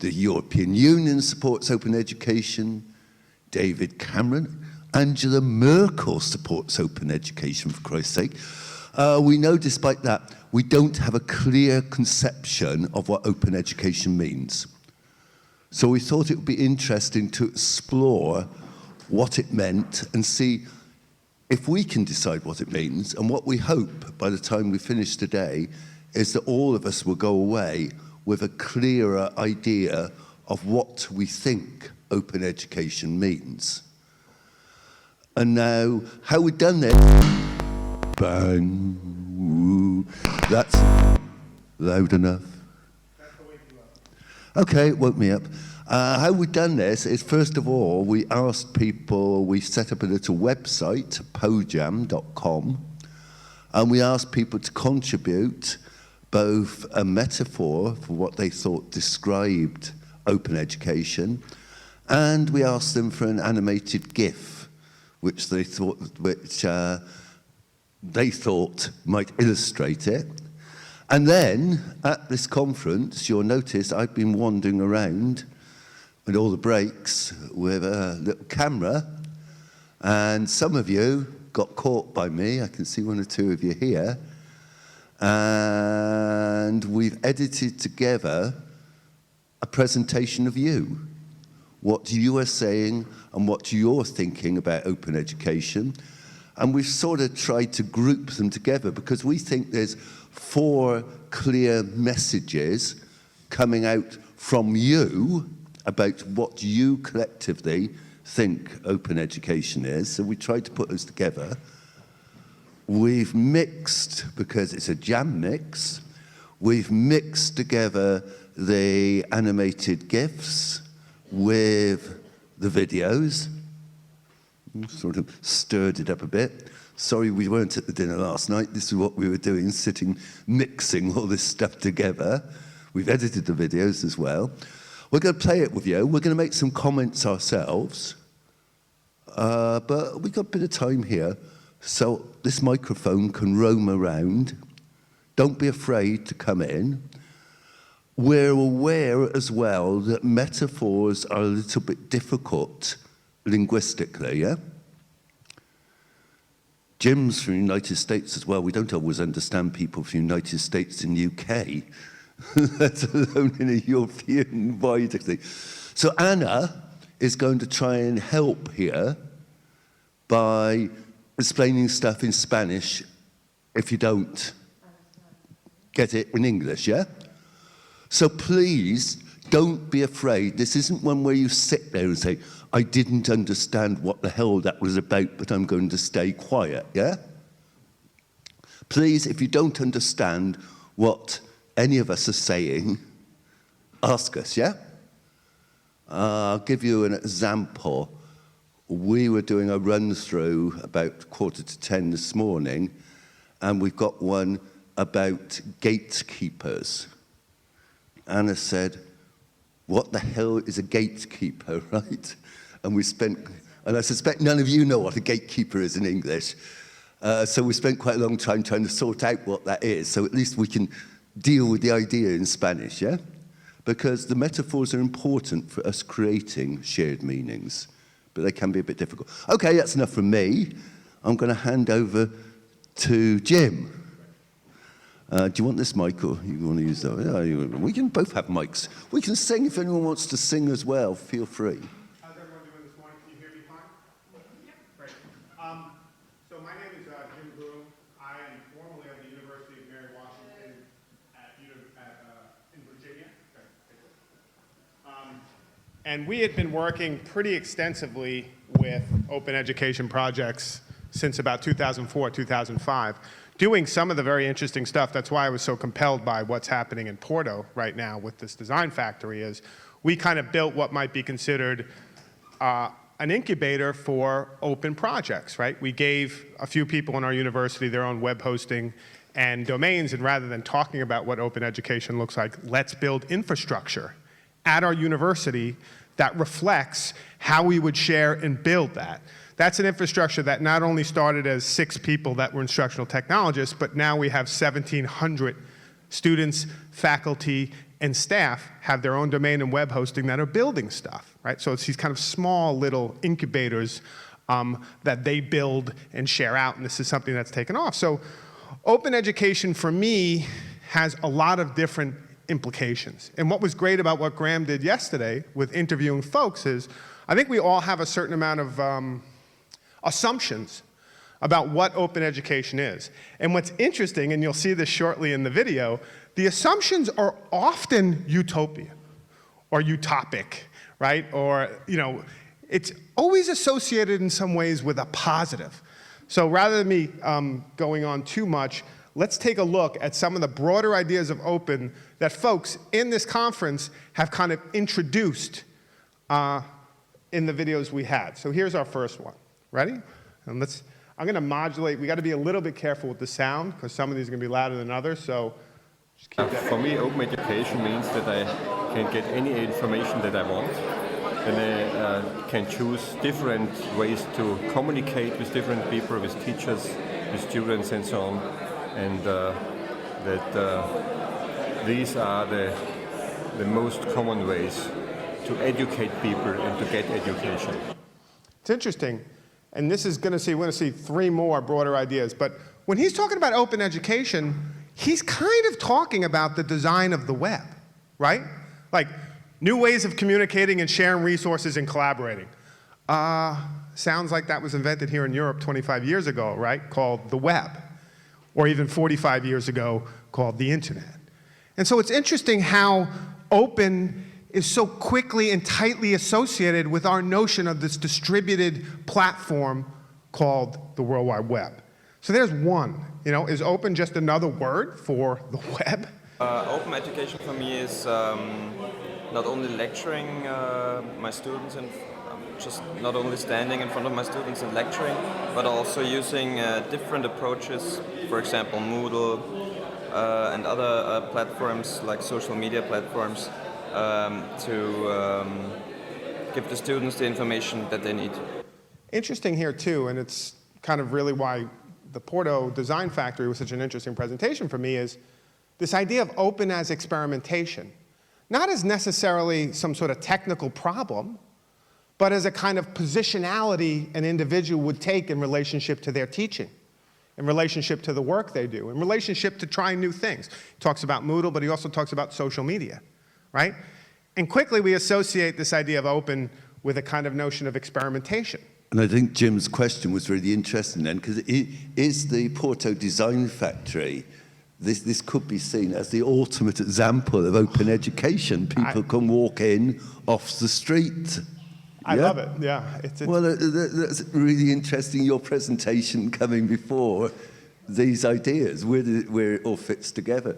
The European Union supports open education. David Cameron, Angela Merkel supports open education, for Christ's sake. We know despite that, we don't have a clear conception of what open education means. So we thought it would be interesting to explore what it meant and see if we can decide what it means. And what we hope by the time we finish today is that all of us will go away with a clearer idea of what we think open education means. And now, how we've done this, bang, woo, that's loud enough. That's to wake you up. Okay, it woke me up. How we've done this is, first of all, we asked people, we set up a little website, pojam.com, and we asked people to contribute both a metaphor for what they thought described open education, and we asked them for an animated GIF, which they thought might illustrate it. And then, at this conference, you'll notice I've been wandering around with all the breaks with a little camera, and some of you got caught by me. I can see one or two of you here. And we've edited together a presentation of you, what you are saying and what you're thinking about open education. And we've sort of tried to group them together because we think there's 4 clear messages coming out from you about what you collectively think open education is. So we tried to put those together. We've mixed, because it's a jam mix, we've mixed together the animated GIFs with the videos. Sort of stirred it up a bit. Sorry we weren't at the dinner last night. This is what we were doing, sitting, mixing all this stuff together. We've edited the videos as well. We're going to play it with you. We're going to make some comments ourselves. But we've got a bit of time here. So this microphone can roam around. Don't be afraid to come in. We're aware as well that metaphors are a little bit difficult linguistically, yeah? Jim's from the United States as well. We don't always understand people from the United States and UK, let alone in a European wider thing. So Anna is going to try and help here by explaining stuff in Spanish if you don't get it in English, yeah? So please, don't be afraid. This isn't one where you sit there and say, I didn't understand what the hell that was about, but I'm going to stay quiet, yeah? Please, if you don't understand what any of us are saying, ask us, yeah? I'll give you an example. We were doing a run-through about 9:45 this morning, and we've got one about gatekeepers. Anna said, what the hell is a gatekeeper, right? And I suspect none of you know what a gatekeeper is in English. So we spent quite a long time trying to sort out what that is, so at least we can deal with the idea in Spanish, yeah? Because the metaphors are important for us creating shared meanings, but they can be a bit difficult. Okay, that's enough from me. I'm going to hand over to Jim. Do you want this mic or you want to use that? Yeah, we can both have mics. We can sing if anyone wants to sing as well. Feel free. How's everyone doing this morning? Can you hear me fine? Yeah. Great. So my name is Jim Groom. I am formerly at the University of Mary Washington in Virginia. And we had been working pretty extensively with open education projects since about 2004, 2005. Doing some of the very interesting stuff. That's why I was so compelled by what's happening in Porto right now with this design factory is we kind of built what might be considered an incubator for open projects, right? We gave a few people in our university their own web hosting and domains, and rather than talking about what open education looks like, let's build infrastructure at our university that reflects how we would share and build that. That's an infrastructure that not only started as 6 people that were instructional technologists, but now we have 1,700 students, faculty, and staff have their own domain and web hosting that are building stuff, right? So it's these kind of small little incubators that they build and share out, and this is something that's taken off. So open education for me has a lot of different implications. And what was great about what Graham did yesterday with interviewing folks is, I think we all have a certain amount of assumptions about what open education is. And what's interesting, and you'll see this shortly in the video, the assumptions are often utopian or utopic, right? Or, you know, it's always associated in some ways with a positive. So rather than me going on too much, let's take a look at some of the broader ideas of open that folks in this conference have kind of introduced in the videos we had. So here's our first one. Ready? And I'm going to modulate. We got to be a little bit careful with the sound because some of these are going to be louder than others. So just keep that. For me, open education means that I can get any information that I want, and I can choose different ways to communicate with different people, with teachers, with students, and so on. And these are the most common ways to educate people and to get education. It's interesting, and this is we're going to see three more broader ideas, but when he's talking about open education, he's kind of talking about the design of the web, right? Like new ways of communicating and sharing resources and collaborating. Sounds like that was invented here in Europe 25 years ago, right? Called the web, or even 45 years ago called the internet. And so it's interesting how open is so quickly and tightly associated with our notion of this distributed platform called the World Wide Web. So there's one. You know, is open just another word for the web? Open education for me is not only lecturing my students and just not only standing in front of my students and lecturing, but also using different approaches, for example, Moodle and other platforms like social media platforms to give the students the information that they need. Interesting here too, and it's kind of really why the Porto Design Factory was such an interesting presentation for me, is this idea of open as experimentation. Not as necessarily some sort of technical problem, but as a kind of positionality an individual would take in relationship to their teaching, in relationship to the work they do, in relationship to trying new things. He talks about Moodle, but he also talks about social media, right? And quickly we associate this idea of open with a kind of notion of experimentation. And I think Jim's question was really interesting then, because is the Porto Design Factory, this could be seen as the ultimate example of open education. People can walk in off the street. I love it, yeah. Well, that's really interesting, your presentation coming before these ideas, where it all fits together.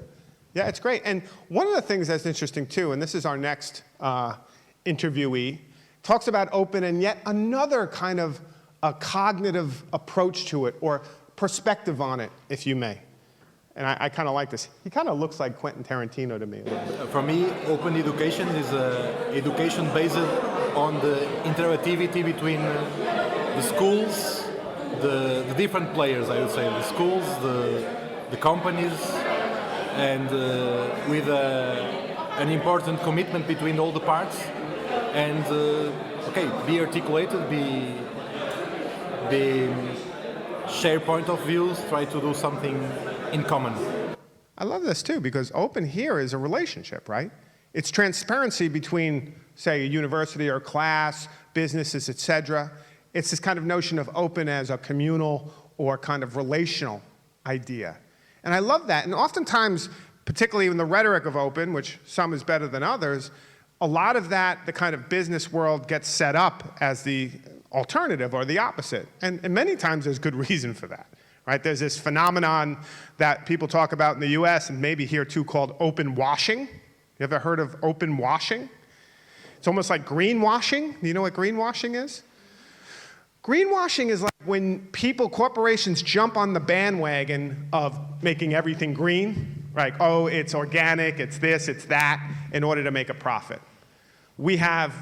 Yeah, it's great. And one of the things that's interesting too, and this is our next interviewee, talks about open and yet another kind of a cognitive approach to it, or perspective on it, if you may. And I kind of like this. He kind of looks like Quentin Tarantino to me a little bit. For me, open education is education based on the interactivity between the schools, the different players, I would say, the schools, the companies, and with an important commitment between all the parts, and be articulated, be share point of views, try to do something in common. I love this too, because open here is a relationship, right? It's transparency between, say, a university or class, businesses, etc. It's this kind of notion of open as a communal or kind of relational idea. And I love that. And oftentimes, particularly in the rhetoric of open, which some is better than others, a lot of that, the kind of business world gets set up as the alternative or the opposite. And many times there's good reason for that, right? There's this phenomenon that people talk about in the US and maybe here too called open washing. You ever heard of open washing? It's almost like greenwashing. Do you know what greenwashing is? Greenwashing is like when corporations jump on the bandwagon of making everything green, like, oh, it's organic, it's this, it's that, in order to make a profit. We have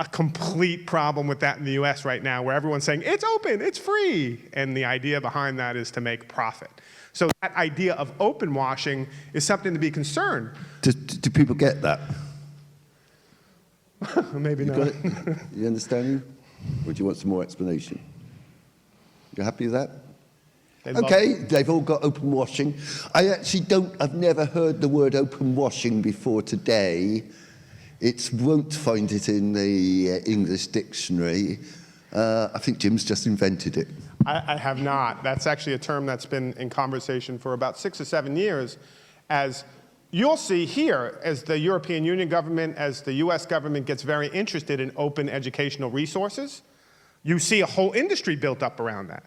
a complete problem with that in the US right now, where everyone's saying, it's open, it's free. And the idea behind that is to make profit. So that idea of open washing is something to be concerned. Do people get that? Maybe You not. got it? You understanding? Or do you want some more explanation? You happy with that? Okay, they've all got open washing. I've never heard the word open washing before today. Won't find it in the English dictionary. I think Jim's just invented it. I have not. That's actually a term that's been in conversation for about 6 or 7 years. As you'll see here, as the European Union government, as the US government gets very interested in open educational resources, you see a whole industry built up around that.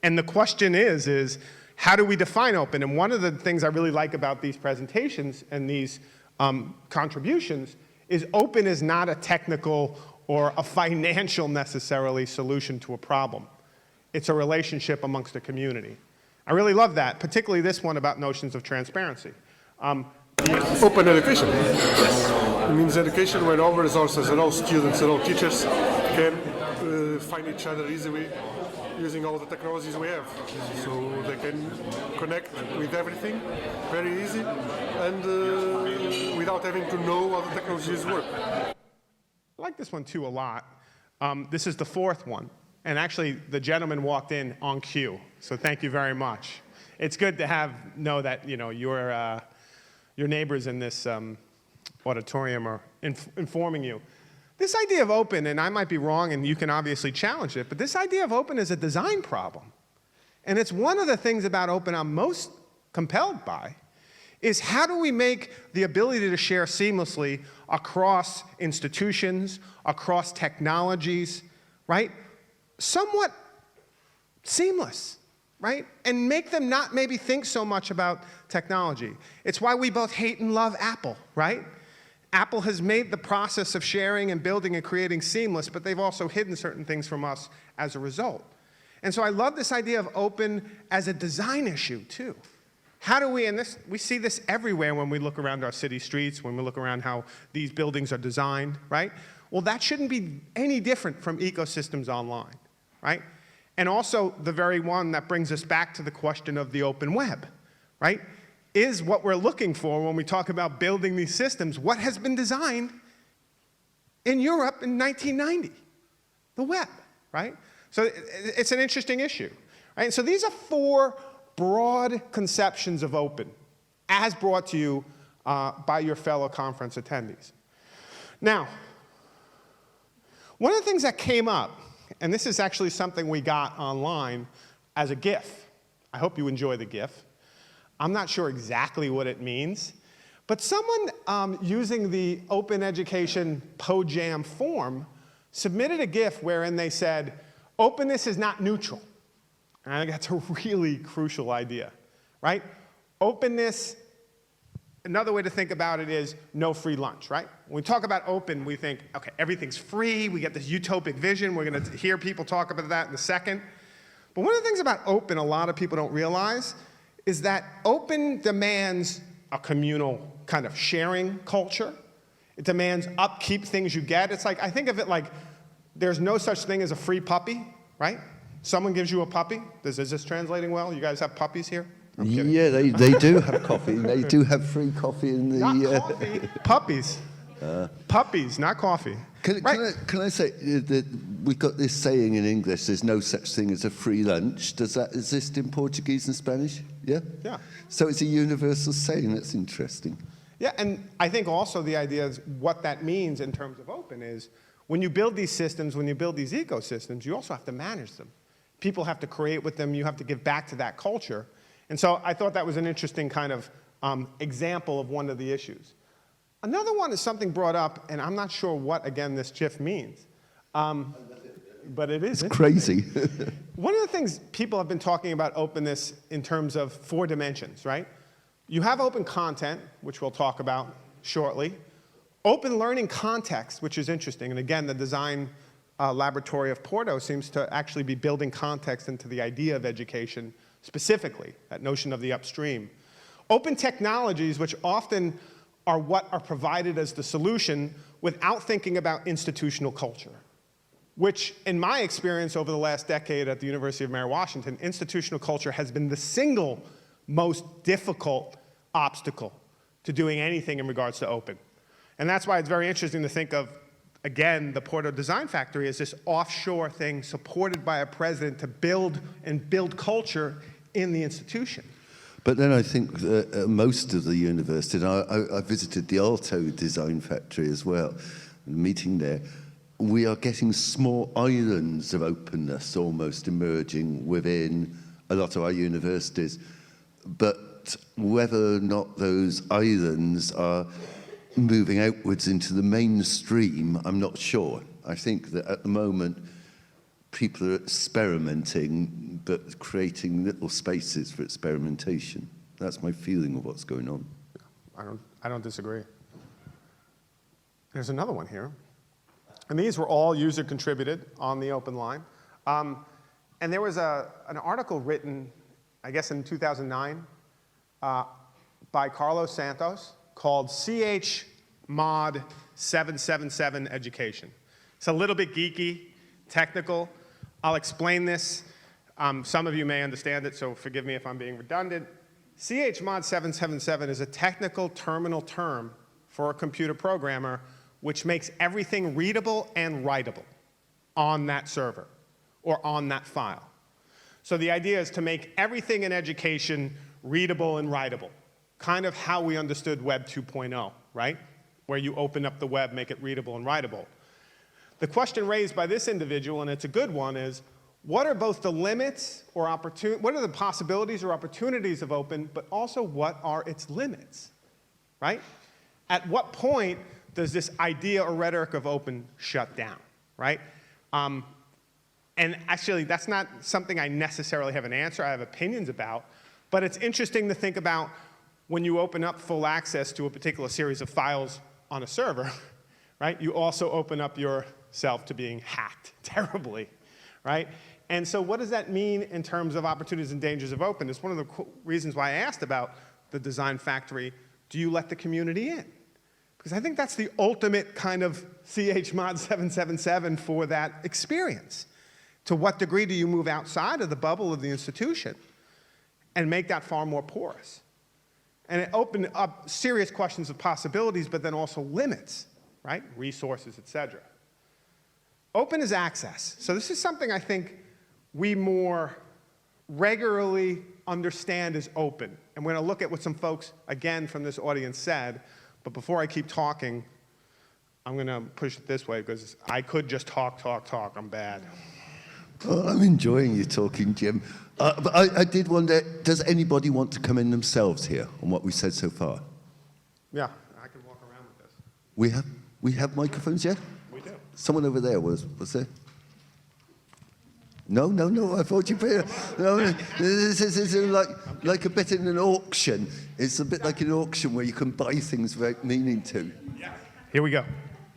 And the question is how do we define open? And one of the things I really like about these presentations and these contributions is open is not a technical or a financial necessarily solution to a problem. It's a relationship amongst the community. I really love that, particularly this one about notions of transparency. Open education. It means education where all resources and all students and all teachers can find each other easily using all the technologies we have. So they can connect with everything very easy and without having to know how the technologies work. I like this one too a lot. This is the fourth one. And actually, the gentleman walked in on cue. So thank you very much. It's good to know that your neighbors in this auditorium are informing you. This idea of open, and I might be wrong, and you can obviously challenge it, but this idea of open is a design problem. And it's one of the things about open I'm most compelled by, is how do we make the ability to share seamlessly across institutions, across technologies, right? Somewhat seamless, right? And make them not maybe think so much about technology. It's why we both hate and love Apple, right? Apple has made the process of sharing and building and creating seamless, but they've also hidden certain things from us as a result. And so I love this idea of open as a design issue, too. How do we, and we see this everywhere when we look around our city streets, when we look around how these buildings are designed, right? Well, that shouldn't be any different from ecosystems online, right? And also the very one that brings us back to the question of the open web, right? Is what we're looking for when we talk about building these systems, what has been designed in Europe in 1990? The web, right? So it's an interesting issue, right? So these are 4 broad conceptions of open, as brought to you by your fellow conference attendees. Now, one of the things that came up, and this is actually something we got online as a GIF. I hope you enjoy the GIF. I'm not sure exactly what it means, but someone using the Open Education POJAM form submitted a GIF wherein they said, openness is not neutral. And I think that's a really crucial idea, right? Openness, another way to think about it is no free lunch, right? When we talk about open, we think, okay, everything's free, we get this utopic vision, we're gonna hear people talk about that in a second. But one of the things about open a lot of people don't realize is that open demands a communal kind of sharing culture. It demands upkeep things you get. It's like, I think of it like there's no such thing as a free puppy, right? Someone gives you a puppy. Is this translating well? You guys have puppies here? I'm kidding. Yeah, they do have coffee. They do have free coffee in the... Not coffee, puppies. Puppies, not coffee. Can I say that we've got this saying in English, there's no such thing as a free lunch. Does that exist in Portuguese and Spanish? Yeah? Yeah. So it's a universal saying. That's interesting. Yeah, and I think also the idea is what that means in terms of open is when you build these systems, when you build these ecosystems, you also have to manage them. People have to create with them. You have to give back to that culture. And so I thought that was an interesting kind of example of one of the issues. Another one is something brought up, and I'm not sure what, again, this GIF means. But it is crazy. One of the things people have been talking about openness in terms of 4 dimensions, right? You have open content, which we'll talk about shortly. Open learning context, which is interesting. And again, the design laboratory of Porto seems to actually be building context into the idea of education specifically, that notion of the upstream. Open technologies, which often are what are provided as the solution without thinking about institutional culture, which in my experience over the last decade at the University of Mary Washington, institutional culture has been the single most difficult obstacle to doing anything in regards to open. And that's why it's very interesting to think of, again, the Porto Design Factory as this offshore thing supported by a president to build culture in the institution. But then I think that most of the universities, and I visited the Alto Design Factory as well, meeting there, we are getting small islands of openness almost emerging within a lot of our universities. But whether or not those islands are moving outwards into the mainstream, I'm not sure. I think that at the moment, people are experimenting, but creating little spaces for experimentation. That's my feeling of what's going on. I don't disagree. There's another one here. And these were all user contributed on the open line. And there was an article written, I guess in 2009, by Carlos Santos called CH Mod 777 Education. It's a little bit geeky, technical. I'll explain this. Some of you may understand it, so forgive me if I'm being redundant. CH Mod 777 is a technical terminal term for a computer programmer which makes everything readable and writable on that server or on that file. So the idea is to make everything in education readable and writable, kind of how we understood Web 2.0, right? Where you open up the web, make it readable and writable. The question raised by this individual, and it's a good one, is what are both the limits or what are the possibilities or opportunities of open, but also what are its limits, right? At what point does this idea or rhetoric of open shut down, right? And actually, that's not something I necessarily have an answer. I have opinions about, but it's interesting to think about when you open up full access to a particular series of files on a server, right? You also open up yourself to being hacked terribly, right? And so what does that mean in terms of opportunities and dangers of open? It's one of the reasons why I asked about the design factory. Do you let the community in? Because I think that's the ultimate kind of CH Mod 777 for that experience. To what degree do you move outside of the bubble of the institution and make that far more porous? And it opened up serious questions of possibilities, but then also limits, right? Resources, et cetera. Open is access. So this is something I think we more regularly understand as open. And we're going to look at what some folks, again, from this audience said. But before I keep talking, I'm going to push it this way, because I could just talk. I'm bad. Oh, I'm enjoying you talking, Jim. But I did wonder, does anybody want to come in themselves here on what we said so far? Yeah, I can walk around with this. We have microphones yet? We do. Someone over there was there? No, I thought you put no, this is like a bit in an auction. It's a bit like an auction where you can buy things without meaning to. Yeah. Here we go.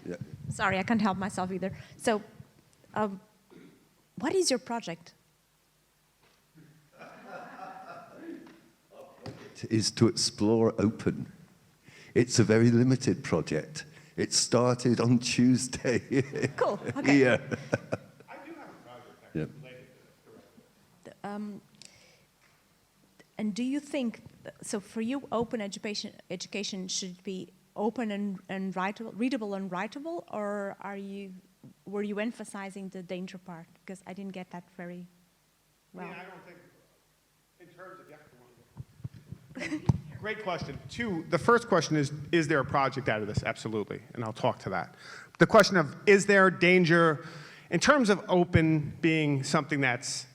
Yeah. Sorry, I can't help myself either. So, what is your project? It is to explore open. It's a very limited project. It started on Tuesday. Cool, okay. Yeah. I do have a project Yeah. related to this, correct. And do you think, so for you, open education should be open and readable and writable, or were you emphasizing the danger part? Because I didn't get that very well. I don't think, in terms of, Great question. The first question is there a project out of this? Absolutely, and I'll talk to that. The question of, is there danger, in terms of open being something that's,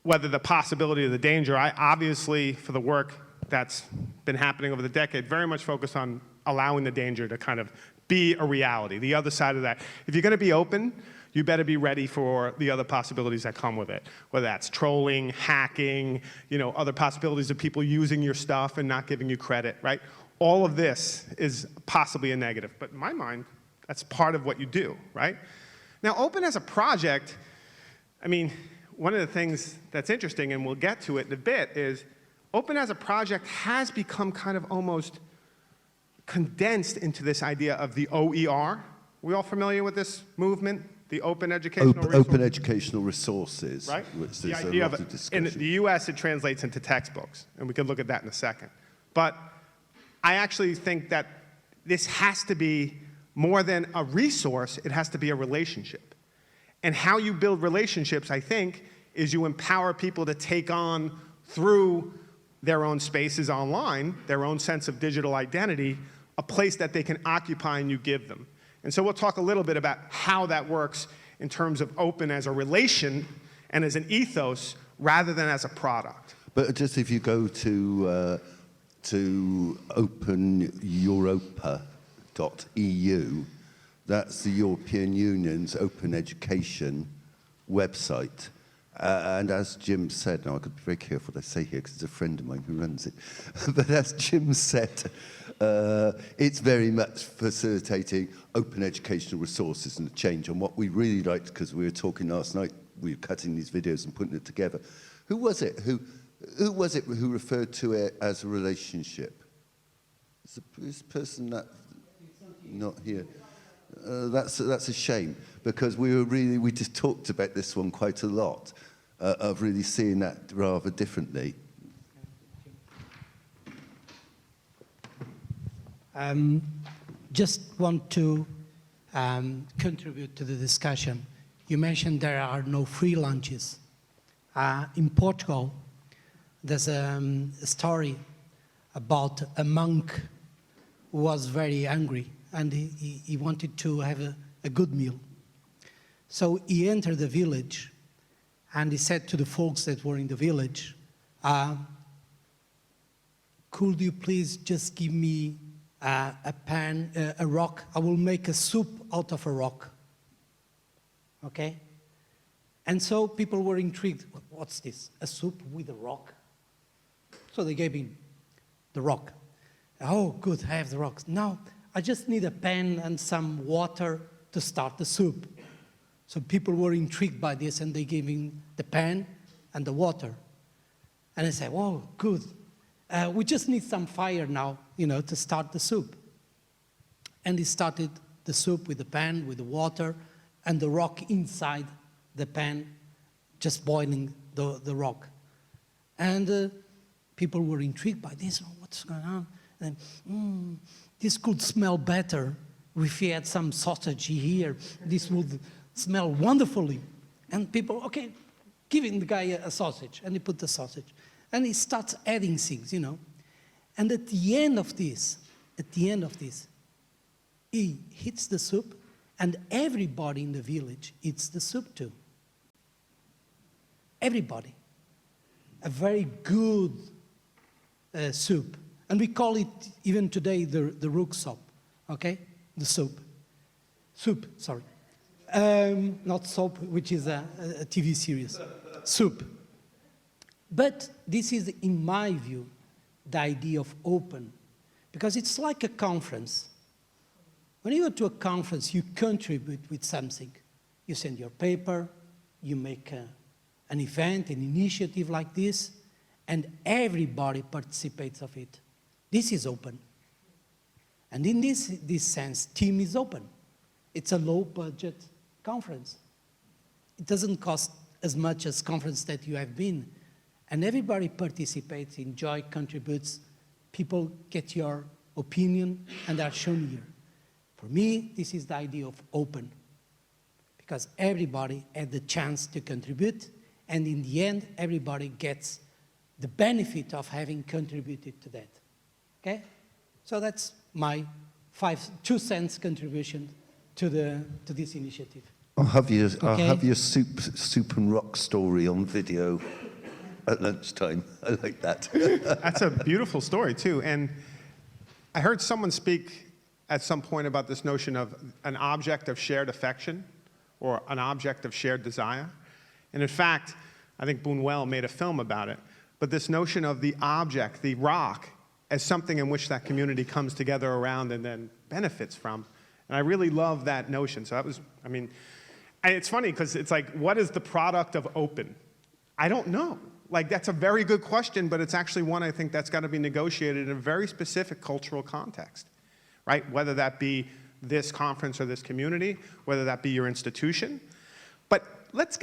whether the possibility or the danger, I obviously, for the work that's been happening over the decade, very much focused on allowing the danger to kind of be a reality, the other side of that. If you're going to be open, you better be ready for the other possibilities that come with it, whether that's trolling, hacking, other possibilities of people using your stuff and not giving you credit, right? All of this is possibly a negative, but in my mind, that's part of what you do, right? Now, open as a project, I mean, one of the things that's interesting, and we'll get to it in a bit, is open as a project has become kind of almost condensed into this idea of the OER. We all familiar with this movement? The Open Educational Resources? Open Educational Resources, Right? which The there's a idea lot of of it. discussion. In the US, it translates into textbooks, and we can look at that in a second. But I actually think that this has to be more than a resource, it has to be a relationship. And how you build relationships, I think, is you empower people to take on through their own spaces online, their own sense of digital identity, a place that they can occupy and you give them. And so we'll talk a little bit about how that works in terms of open as a relation and as an ethos rather than as a product. But just if you go to openeuropa.eu, that's the European Union's open education website. And as Jim said, now I've got to be very careful what I say here because it's a friend of mine who runs it. But as Jim said, it's very much facilitating open educational resources and the change. And what we really liked, because we were talking last night, we were cutting these videos and putting it together. Who was it who referred to it as a relationship? Is this person that not here? That's a shame, because we just talked about this one quite a lot, of really seeing that rather differently. Just want to contribute to the discussion. You mentioned there are no free lunches. In Portugal, there's a story about a monk who was very hungry and he wanted to have a good meal. So he entered the village and he said to the folks that were in the village, could you please just give me a pan, a rock? I will make a soup out of a rock. Okay? And so people were intrigued. What's this? A soup with a rock? So they gave him the rock. Oh, good, I have the rocks. Now, I just need a pan and some water to start the soup. So people were intrigued by this and they gave him the pan and the water. And I said, oh, good. We just need some fire now, to start the soup. And he started the soup with the pan, with the water, and the rock inside the pan, just boiling the rock. And people were intrigued by this. Oh, what's going on? And this could smell better if we had some sausage here. This would smell wonderfully. And people, okay, giving the guy a sausage. And he put the sausage. And he starts adding things, And at the end of this, he hits the soup, and everybody in the village eats the soup too. Everybody. A very good soup. And we call it, even today, the rook soup, okay? The soup. Soup, sorry. Not soap, which is a TV series. Soup. But this is, in my view, the idea of open. Because it's like a conference. When you go to a conference, you contribute with something. You send your paper, you make an event, an initiative like this, and everybody participates of it. This is open. And in this sense, team is open. It's a low-budget conference. It doesn't cost as much as conference that you have been. And everybody participates, enjoys, contributes. People get your opinion and are shown here. For me, this is the idea of open. Because everybody had the chance to contribute, and in the end, everybody gets the benefit of having contributed to that. Okay? So that's my 2 cents contribution to this initiative. I'll have your soup and rock story on video at lunchtime. I like that. That's a beautiful story, too. And I heard someone speak at some point about this notion of an object of shared affection or an object of shared desire. And in fact, I think Buñuel made a film about it. But this notion of the object, the rock, as something in which that community comes together around and then benefits from. And I really love that notion. So that was, it's funny because it's like, what is the product of open? I don't know. Like, that's a very good question, but it's actually one I think that's got to be negotiated in a very specific cultural context. right? Whether that be this conference or this community, whether that be your institution. But let's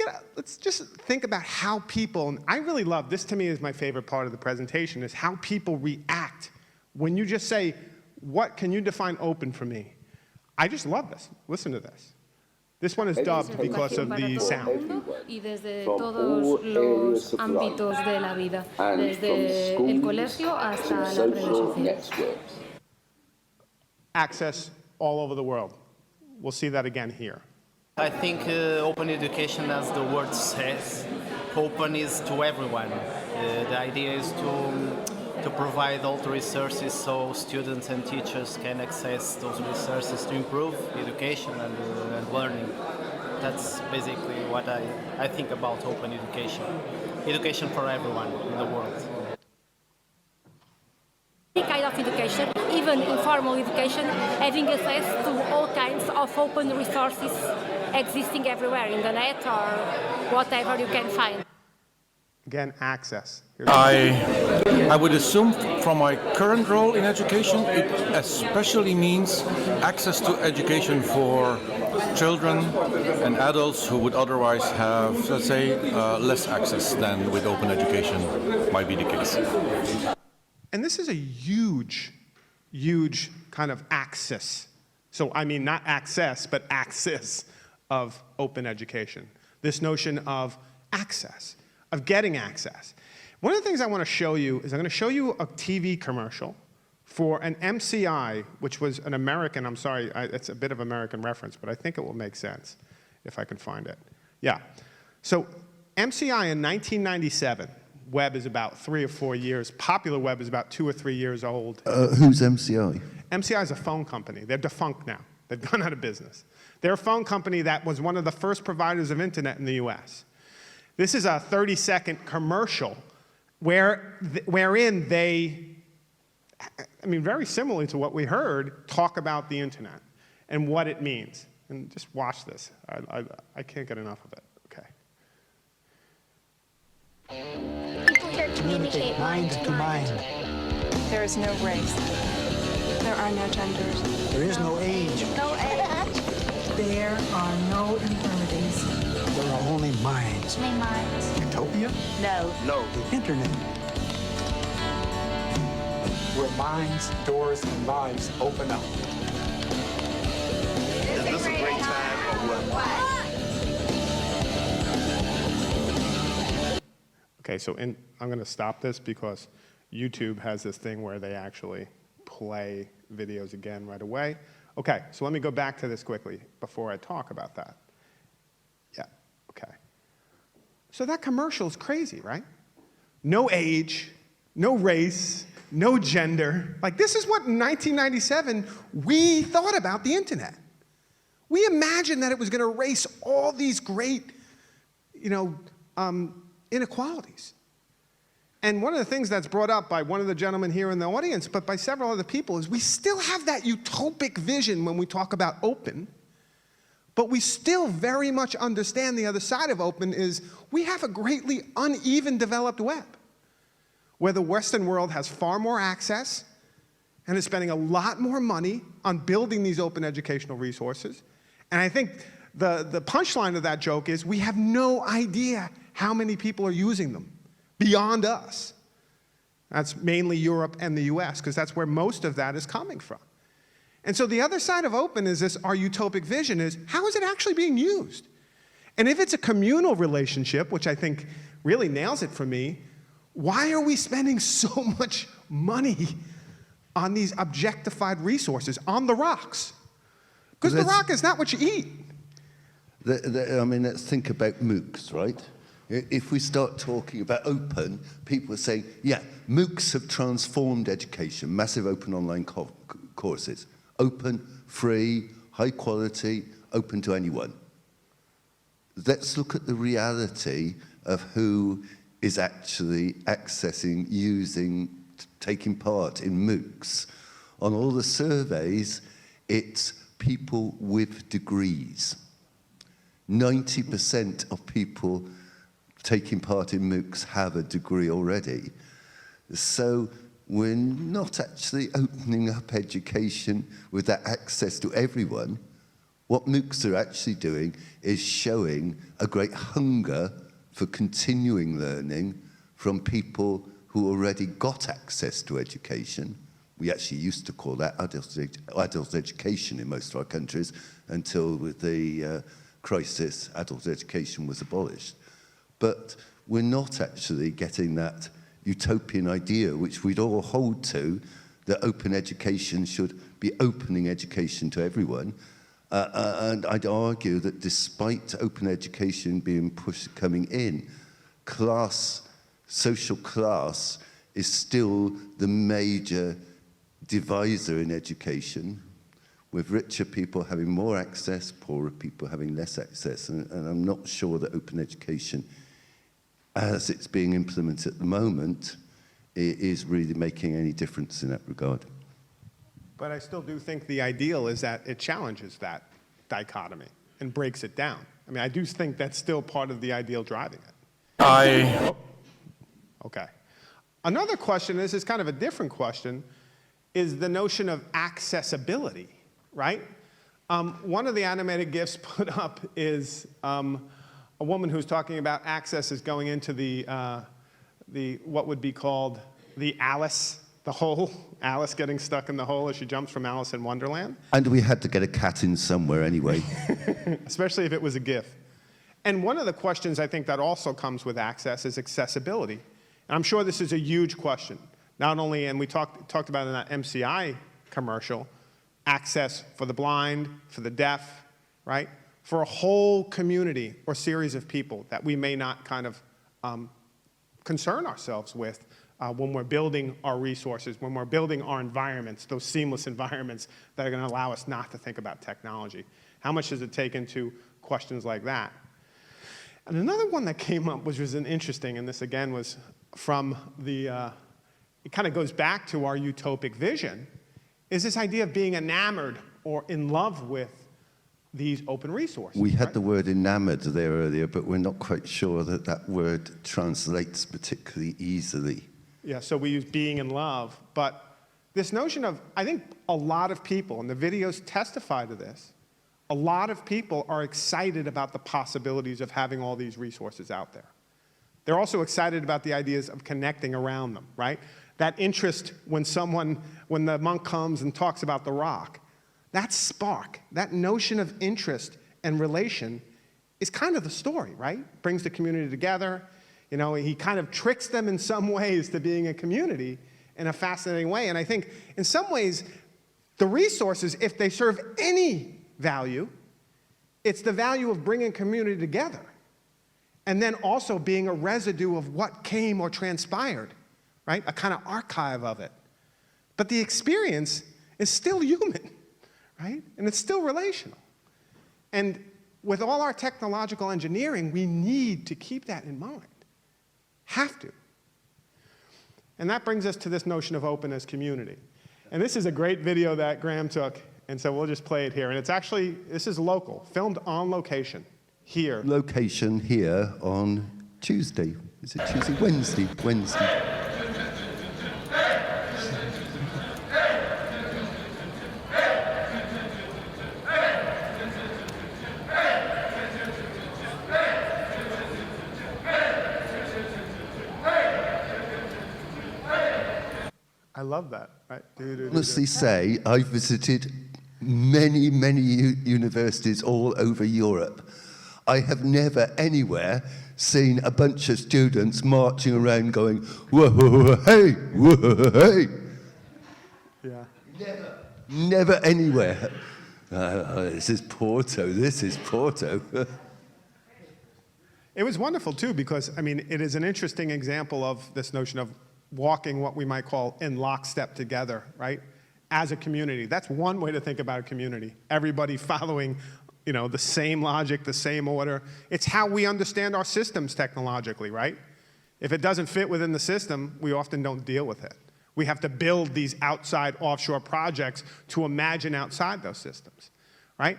just think about how people, and I really love, this to me is my favorite part of the presentation, is how people react when you just say, what can you define open for me? I just love this. Listen to this. This one is dubbed because of the sound. Y desde todos los ámbitos de la vida, desde el colegio hasta las redes sociales. Access all over the world. We'll see that again here. I think open education, as the word says, open is to everyone. The idea is to provide all the resources so students and teachers can access those resources to improve education and learning. That's basically what I think about open education. Education for everyone in the world. Any kind of education, even informal education, having access to all kinds of open resources existing everywhere in the net or whatever you can find. Again, access. I would assume from my current role in education, it especially means access to education for children and adults who would otherwise have, let's say, less access than with open education might be the case. And this is a huge, huge kind of axis. So I mean not access, but axis of open education. This notion of access, of getting access. One of the things I want to show you is I'm going to show you a TV commercial for an MCI, which was an American, I'm sorry, it's a bit of American reference, but I think it will make sense if I can find it. Yeah. So MCI in 1997, web is about 3 or 4 years, popular web is about 2 or 3 years old. Who's MCI? MCI is a phone company. They're defunct now. They've gone out of business. They're a phone company that was one of the first providers of internet in the US. This is a 30-second commercial wherein they, I mean, very similarly to what we heard, talk about the internet and what it means. And just watch this. I can't get enough of it. Okay. People here communicate mind to mind. There is no race. There are no genders. There is no age. No age. There are no infirmities. There are only minds. Only minds. Utopia? No. No. The internet. Where minds, doors, and lives open up. Is this a great time or what? Okay, so I'm going to stop this because YouTube has this thing where they actually play videos again right away. Okay, so let me go back to this quickly before I talk about that. Yeah, okay. So that commercial is crazy, right? No age, no race, no gender. Like, this is what in 1997 we thought about the internet. We imagined that it was going to erase all these great, inequalities. And one of the things that's brought up by one of the gentlemen here in the audience, but by several other people, is we still have that utopic vision when we talk about open, but we still very much understand the other side of open is we have a greatly uneven developed web, where the Western world has far more access and is spending a lot more money on building these open educational resources. And I think the punchline of that joke is we have no idea how many people are using them beyond us. That's mainly Europe and the US, because that's where most of that is coming from. And so the other side of open is this, our utopic vision is, how is it actually being used? And if it's a communal relationship, which I think really nails it for me, why are we spending so much money on these objectified resources, on the rocks? Because the rock is not what you eat. I mean, let's think about MOOCs, right? If we start talking about open, people are saying, yeah, MOOCs have transformed education, massive open online courses. Open, free, high quality, open to anyone. Let's look at the reality of who is actually accessing, using, taking part in MOOCs. On all the surveys, it's people with degrees. 90% of people taking part in MOOCs have a degree already. So we're not actually opening up education with that access to everyone. What MOOCs are actually doing is showing a great hunger for continuing learning from people who already got access to education. We actually used to call that adult education in most of our countries until with the crisis, adult education was abolished. But we're not actually getting that utopian idea, which we'd all hold to, that open education should be opening education to everyone. And I'd argue that despite open education being coming in, social class is still the major divisor in education, with richer people having more access, poorer people having less access. And I'm not sure that open education, as it's being implemented at the moment, is really making any difference in that regard. But I still do think the ideal is that it challenges that dichotomy and breaks it down. I mean, I do think that's still part of the ideal driving it. Okay. Another question, this is kind of a different question, is the notion of accessibility, right? One of the animated GIFs put up is a woman who's talking about access is going into the what would be called the Alice, the hole, Alice getting stuck in the hole as she jumps from Alice in Wonderland. And we had to get a cat in somewhere anyway. Especially if it was a GIF. And one of the questions I think that also comes with access is accessibility. And I'm sure this is a huge question. Not only, and we talked about in that MCI commercial, access for the blind, for the deaf, right? For a whole community or series of people that we may not kind of concern ourselves with when we're building our resources, when we're building our environments, those seamless environments that are going to allow us not to think about technology. How much does it take into questions like that? And another one that came up, which was an interesting, and this again was from the, it kind of goes back to our utopic vision, is this idea of being enamored or in love with these open resources. We had right? the word enamored there earlier, but we're not quite sure that that word translates particularly easily. Yeah, so we use being in love, but this notion of, I think a lot of people, and the videos testify to this, a lot of people are excited about the possibilities of having all these resources out there. They're also excited about the ideas of connecting around them, right? That interest when the monk comes and talks about the rock, that spark, that notion of interest and relation is kind of the story, right? Brings the community together. You know, he kind of tricks them in some ways to being a community in a fascinating way. And I think in some ways, the resources, if they serve any value, it's the value of bringing community together. And then also being a residue of what came or transpired, right? A kind of archive of it. But the experience is still human, right? And it's still relational. And with all our technological engineering, we need to keep that in mind. Have to. And that brings us to this notion of open as community. And this is a great video that Graham took, and so we'll just play it here. And it's actually, this is local, filmed on location, here. Location here on Tuesday. Is it Tuesday? Wednesday. I love that, right? Honestly say, I visited many universities all over Europe. I have never anywhere seen a bunch of students marching around going, whoa, hey, whoa, hey. Yeah. Never anywhere. This is Porto. It was wonderful, too, because, I mean, it is an interesting example of this notion of walking what we might call in lockstep together, right? As a community. That's one way to think about a community. Everybody following, you know, the same logic, the same order. It's how we understand our systems technologically, right? If it doesn't fit within the system, we often don't deal with it. We have to build these outside offshore projects to imagine outside those systems, right?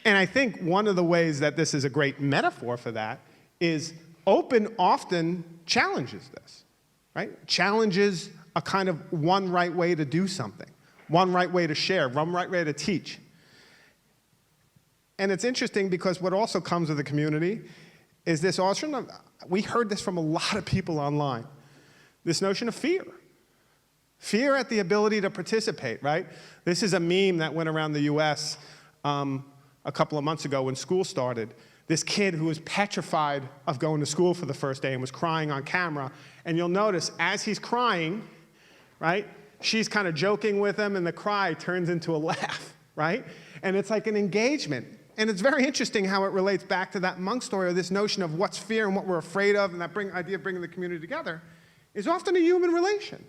And I think one of the ways that this is a great metaphor for that is open often challenges this. Right? Challenges a kind of one right way to do something, one right way to share, one right way to teach. And it's interesting because what also comes with the community is this notion of, we heard this from a lot of people online, this notion of fear. Fear at the ability to participate, right? This is a meme that went around the US a couple of months ago when school started. This kid who was petrified of going to school for the first day and was crying on camera. And you'll notice as he's crying, right, she's kind of joking with him and the cry turns into a laugh, right? And it's like an engagement. And it's very interesting how it relates back to that monk story, or this notion of what's fear and what we're afraid of, and that idea of bringing the community together is often a human relation.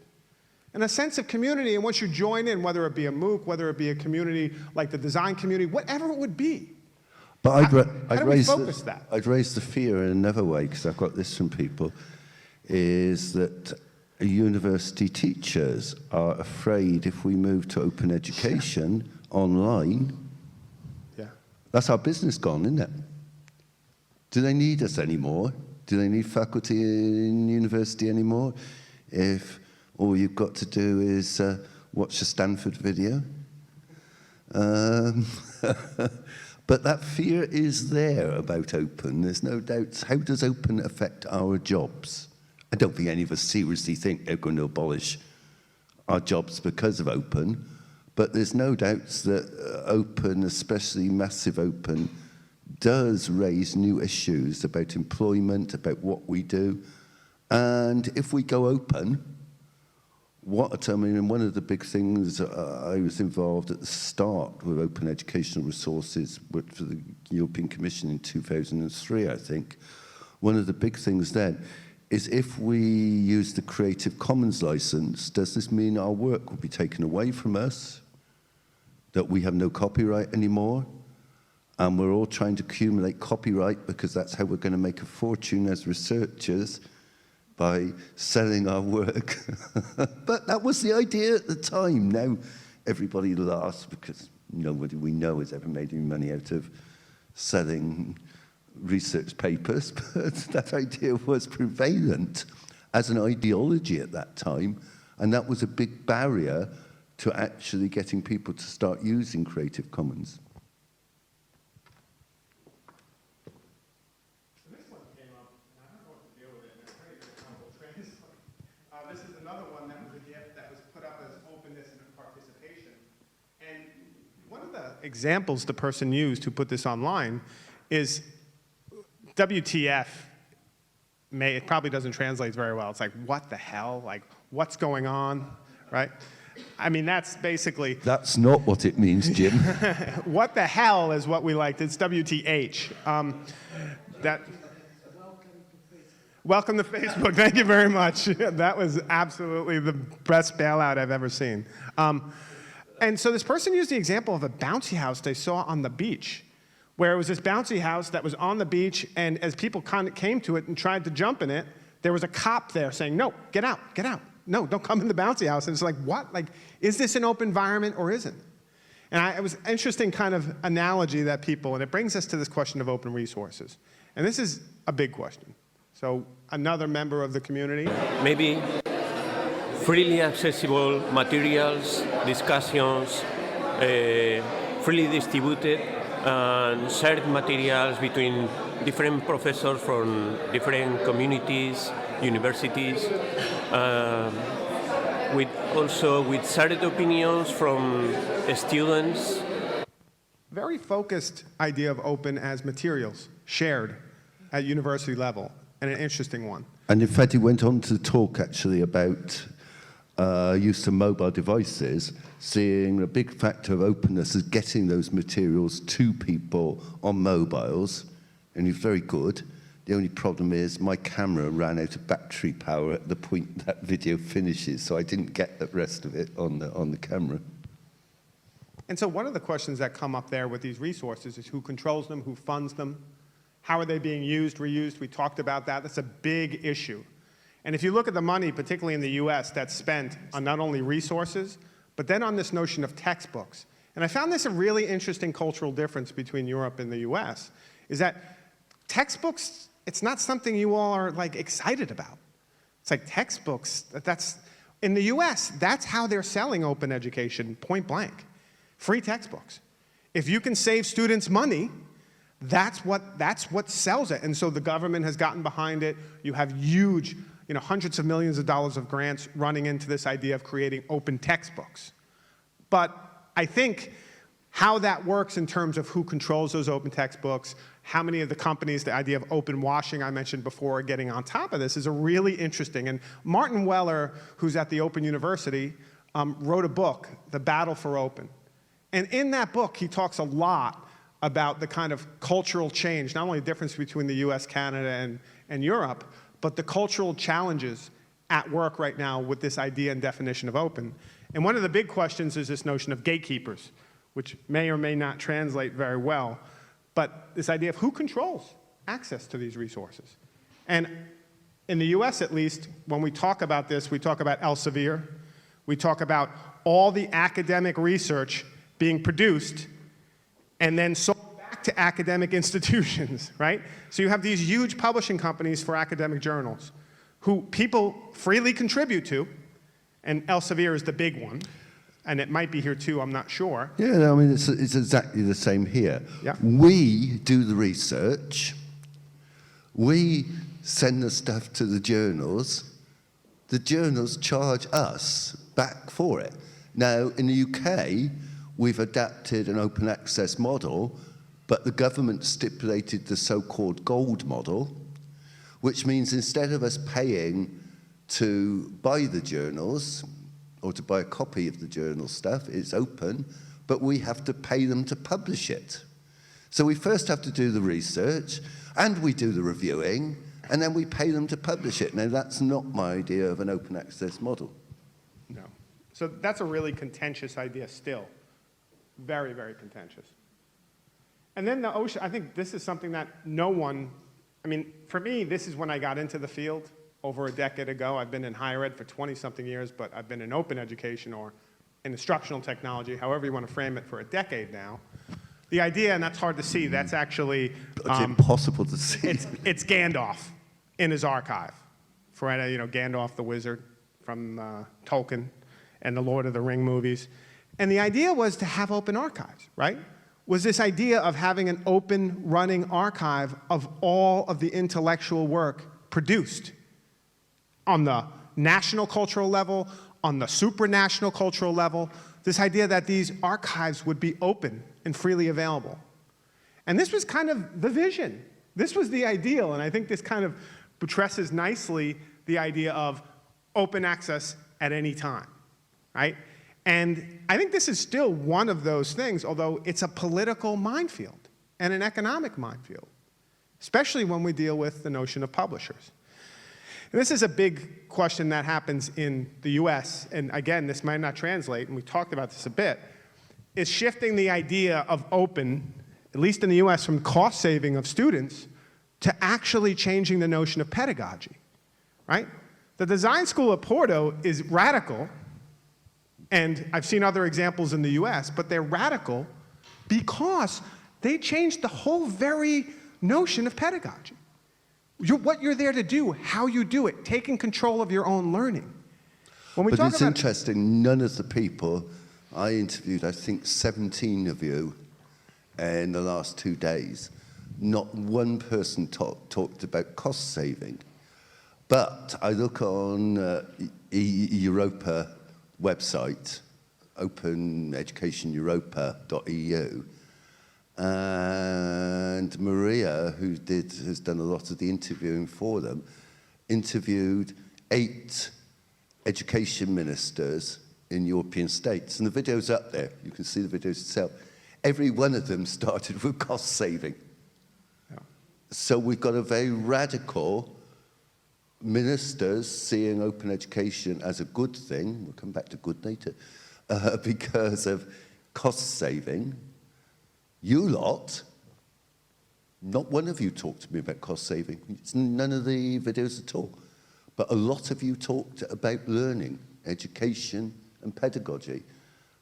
And a sense of community, and once you join in, whether it be a MOOC, whether it be a community like the design community, whatever it would be. But I'd raise the fear in another way, because I've got this from people, is that university teachers are afraid if we move to open education online, that's our business gone, isn't it? Do they need us anymore? Do they need faculty in university anymore? If all you've got to do is watch a Stanford video? But that fear is there about open. There's no doubt. How does open affect our jobs? I don't think any of us seriously think they're going to abolish our jobs because of open. But there's no doubts that open, especially massive open, does raise new issues about employment, about what we do. And if we go open, one of the big things, I was involved at the start with open educational resources for the European Commission in 2003, I think. One of the big things then is if we use the Creative Commons license, does this mean our work will be taken away from us? That we have no copyright anymore, and we're all trying to accumulate copyright because that's how we're going to make a fortune as researchers, by selling our work. But that was the idea at the time. Now everybody laughs because nobody we know has ever made any money out of selling research papers, but that idea was prevalent as an ideology at that time, and that was a big barrier to actually getting people to start using Creative Commons. This one came up, and I don't know what to deal with it, and it's very difficult to translate. This is another one that was a gift that was put up as openness and participation. And one of the examples the person used who put this online is WTF. It probably doesn't translate very well. It's like, what the hell? Like, what's going on, right? I mean, that's basically... That's not what it means, Jim. What the hell is what we liked. It's WTH. Welcome to Facebook. Thank you very much. That was absolutely the best bailout I've ever seen. And so this person used the example of a bouncy house they saw on the beach, where it was this bouncy house that was on the beach, and as people came to it and tried to jump in it, there was a cop there saying, no, get out, get out. No, don't come in the bouncy house. And it's like, what? Like, is this an open environment or isn't? And it was an interesting kind of analogy that people, and it brings us to this question of open resources. And this is a big question. So another member of the community. Maybe freely accessible materials, discussions, freely distributed, and shared materials between different professors from different communities, universities, with shared opinions from students. Very focused idea of open as materials, shared at university level, and an interesting one. And in fact, he went on to talk actually about use of mobile devices, seeing a big factor of openness is getting those materials to people on mobiles, and he's very good. The only problem is my camera ran out of battery power at the point that video finishes, so I didn't get the rest of it on the camera. And so one of the questions that come up there with these resources is who controls them, who funds them, how are they being used, reused? We talked about that. That's a big issue. And if you look at the money, particularly in the US, that's spent on not only resources, but then on this notion of textbooks. And I found this a really interesting cultural difference between Europe and the US, is that textbooks, it's not something you all are like excited about. It's like textbooks, In the US, that's how they're selling open education, point blank. Free textbooks. If you can save students money, that's what sells it. And so the government has gotten behind it. You have huge, hundreds of millions of dollars of grants running into this idea of creating open textbooks. But I think how that works in terms of who controls those open textbooks, how many of the companies, the idea of open washing I mentioned before, are getting on top of this is a really interesting. And Martin Weller, who's at the Open University, wrote a book, The Battle for Open. And in that book, he talks a lot about the kind of cultural change, not only the difference between the US, Canada, and Europe, but the cultural challenges at work right now with this idea and definition of open. And one of the big questions is this notion of gatekeepers, which may or may not translate very well, but this idea of who controls access to these resources. And in the US, at least, when we talk about this, we talk about Elsevier, we talk about all the academic research being produced and then sold back to academic institutions, right? So you have these huge publishing companies for academic journals who people freely contribute to, and Elsevier is the big one, and it might be here too, I'm not sure. Yeah, no, I mean, it's exactly the same here. Yeah. We do the research, we send the stuff to the journals charge us back for it. Now, in the UK, we've adapted an open access model, but the government stipulated the so-called gold model, which means instead of us paying to buy the journals or to buy a copy of the journal stuff, it's open, but we have to pay them to publish it. So we first have to do the research, and we do the reviewing, and then we pay them to publish it. Now, that's not my idea of an open access model. No. So that's a really contentious idea still. Very, very contentious. And then the ocean, I think this is something that no one, I mean, for me, this is when I got into the field over a decade ago. I've been in higher ed for 20-something years, but I've been in open education or in instructional technology, however you want to frame it, for a decade now. The idea, and that's hard to see, that's actually... It's impossible to see. It's Gandalf in his archive. For, Gandalf the wizard from Tolkien and the Lord of the Ring movies. And the idea was to have open archives, right? Was this idea of having an open running archive of all of the intellectual work produced on the national cultural level, on the supranational cultural level, this idea that these archives would be open and freely available. And this was kind of the vision. This was the ideal, and I think this kind of buttresses nicely the idea of open access at any time, right? And I think this is still one of those things, although it's a political minefield and an economic minefield, especially when we deal with the notion of publishers. And this is a big question that happens in the US, and again, this might not translate, and we talked about this a bit, is shifting the idea of open, at least in the US, from cost saving of students to actually changing the notion of pedagogy, right? The design school at Porto is radical, and I've seen other examples in the US, but they're radical because they changed the whole very notion of pedagogy. What you're there to do, how you do it, taking control of your own learning. When we But talk it's about interesting, none of the people, I interviewed, I think 17 of you in the last 2 days, not one person talked about cost saving. But I look on Europa website, openeducationeuropa.eu, and Maria, who has done a lot of the interviewing for them, interviewed 8 education ministers in European states. And the video's up there. You can see the videos itself. Every one of them started with cost saving. Yeah. So we've got a very radical ministers seeing open education as a good thing. We'll come back to good later. Because of cost saving. You lot, not one of you talked to me about cost saving. It's none of the videos at all. But a lot of you talked about learning, education, and pedagogy.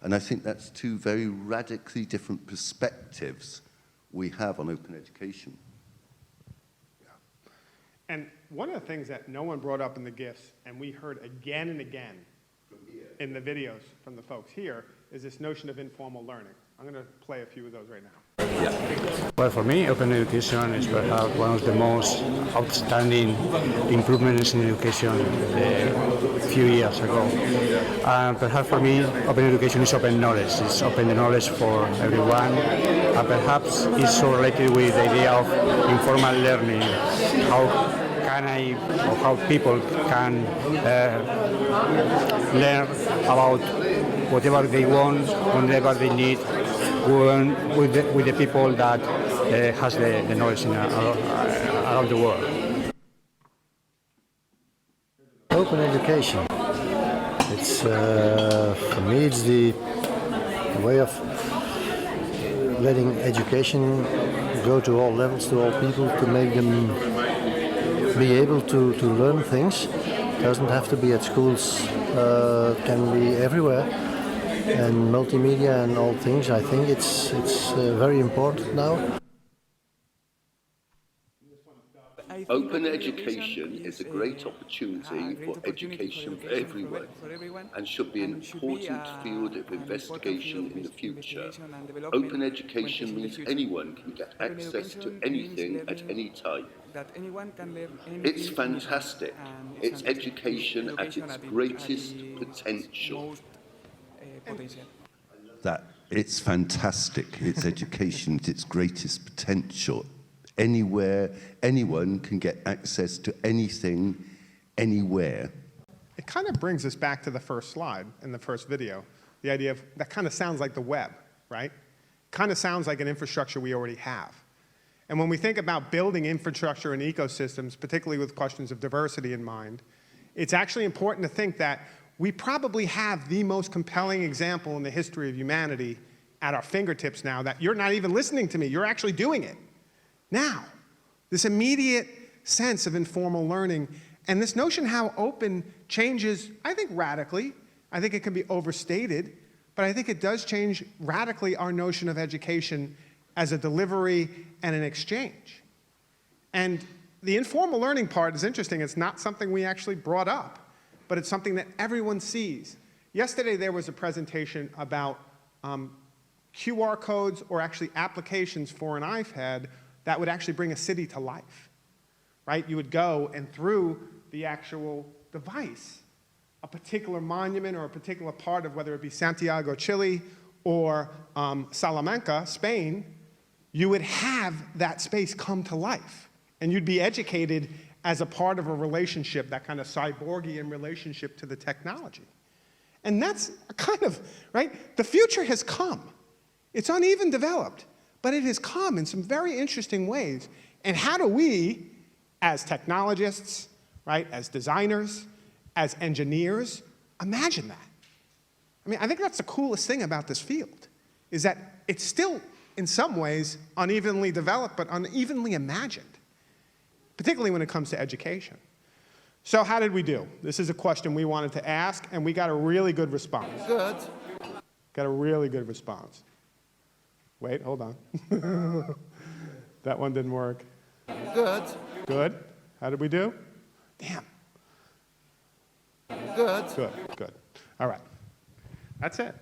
And I think that's 2 very radically different perspectives we have on open education. Yeah. And one of the things that no one brought up in the gifts, and we heard again and again in the videos from the folks here is this notion of informal learning. I'm going to play a few of those right now. Well, for me, open education is perhaps one of the most outstanding improvements in education a few years ago. And perhaps for me, open education is open knowledge. It's open knowledge for everyone. And perhaps it's so related with the idea of informal learning. How people can learn about whatever they want, whenever they need, with the people that has the knowledge around the world. Open education. It's for me, it's the way of letting education go to all levels, to all people, to make them be able to learn things. It doesn't have to be at schools, can be everywhere. And multimedia and all things, I think it's very important now. Open education is a great opportunity for education for everyone and should be an important field of investigation in the future. Open education means anyone can get access to anything at any time. It's fantastic. It's education at its greatest potential. That it's fantastic. It's education at its greatest potential. Anywhere, anyone can get access to anything, anywhere. It kind of brings us back to the first slide in the first video. The idea of, that kind of sounds like the web, right? Kind of sounds like an infrastructure we already have. And when we think about building infrastructure and ecosystems, particularly with questions of diversity in mind, it's actually important to think that we probably have the most compelling example in the history of humanity at our fingertips now that you're not even listening to me, you're actually doing it. Now, this immediate sense of informal learning and this notion how open changes, I think radically. I think it can be overstated, but I think it does change radically our notion of education as a delivery and an exchange. And the informal learning part is interesting. It's not something we actually brought up, but it's something that everyone sees. Yesterday there was a presentation about QR codes or actually applications for an iPad that would actually bring a city to life, right? You would go and through the actual device, a particular monument or a particular part of whether it be Santiago, Chile, or Salamanca, Spain, you would have that space come to life. And you'd be educated as a part of a relationship, that kind of cyborgian relationship to the technology. And that's kind of, right? The future has come. It's uneven developed, but it has come in some very interesting ways. And how do we, as technologists, right, as designers, as engineers, imagine that? I mean, I think that's the coolest thing about this field, is that it's still, in some ways, unevenly developed, but unevenly imagined, particularly when it comes to education. So how did we do? This is a question we wanted to ask, and we got a really good response. Good. Got a really good response. Wait, hold on. That one didn't work. Good. Good. How did we do? Damn. Good. Good, good. All right. That's it.